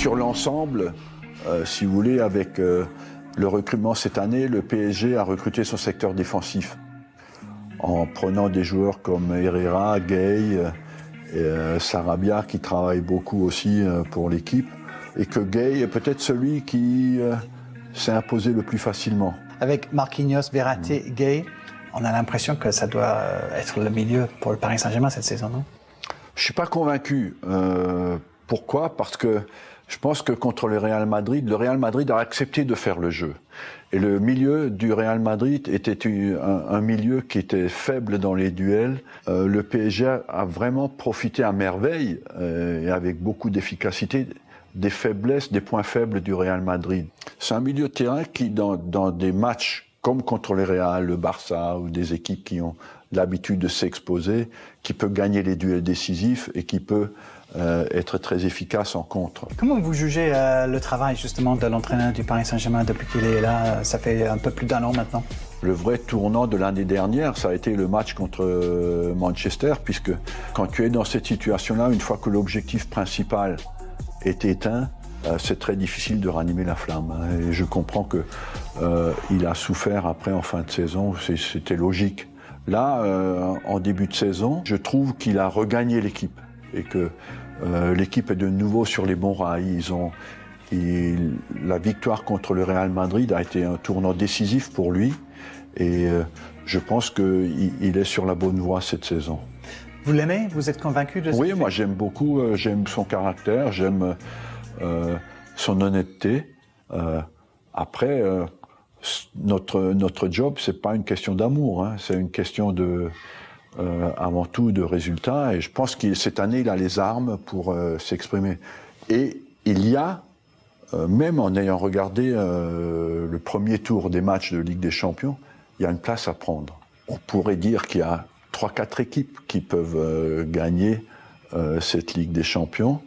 Sur l'ensemble, si vous voulez, avec le recrutement cette année, le PSG a recruté son secteur défensif en prenant des joueurs comme Herrera, Gueye, Sarabia qui travaillent beaucoup aussi pour l'équipe, et que Gueye est peut-être celui qui s'est imposé le plus facilement. Avec Marquinhos, Verratti, Gueye, on a l'impression que ça doit être le milieu pour le Paris Saint-Germain cette saison, non? Je ne suis pas convaincu. Pourquoi? Parce que je pense que contre le Real Madrid a accepté de faire le jeu. Et le milieu du Real Madrid était un milieu qui était faible dans les duels. Le PSG a vraiment profité à merveille et avec beaucoup d'efficacité des faiblesses, des points faibles du Real Madrid. C'est un milieu de terrain qui, dans des matchs comme contre le Real, le Barça ou des équipes qui ont l'habitude de s'exposer, qui peut gagner les duels décisifs et qui peut être très efficace en contre. Comment vous jugez le travail justement de l'entraîneur du Paris Saint-Germain depuis qu'il est là? Ça fait un peu plus d'1 an maintenant. Le vrai tournant de l'année dernière, ça a été le match contre Manchester, puisque quand tu es dans cette situation-là, une fois que l'objectif principal est éteint, c'est très difficile de ranimer la flamme. Et je comprends qu'il a souffert après en fin de saison, c'était logique. Là, en début de saison, je trouve qu'il a regagné l'équipe et que l'équipe est de nouveau sur les bons rails. La victoire contre le Real Madrid a été un tournant décisif pour lui et je pense qu'il est sur la bonne voie cette saison. Vous l'aimez? Vous êtes convaincu de ça? Oui, moi j'aime beaucoup, j'aime son caractère, j'aime son honnêteté. Après, notre job, c'est pas une question d'amour, hein, c'est une question avant tout de résultats. Et je pense que cette année, il a les armes pour s'exprimer. Et il y a, même en ayant regardé le premier tour des matchs de Ligue des Champions, il y a une place à prendre. On pourrait dire qu'il y a 3-4 équipes qui peuvent gagner cette Ligue des Champions.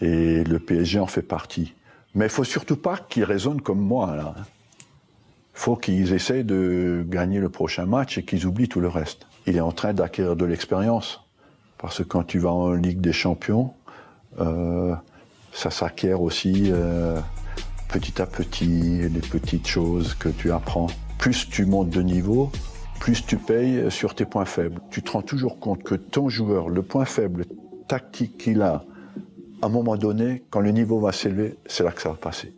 Et le PSG en fait partie. Mais il ne faut surtout pas qu'ils raisonnent comme moi, là. Il faut qu'ils essayent de gagner le prochain match et qu'ils oublient tout le reste. Il est en train d'acquérir de l'expérience. Parce que quand tu vas en Ligue des Champions, ça s'acquiert aussi petit à petit, les petites choses que tu apprends. Plus tu montes de niveau, plus tu payes sur tes points faibles. Tu te rends toujours compte que ton joueur, le point faible tactique qu'il a, à un moment donné, quand le niveau va s'élever, c'est là que ça va passer.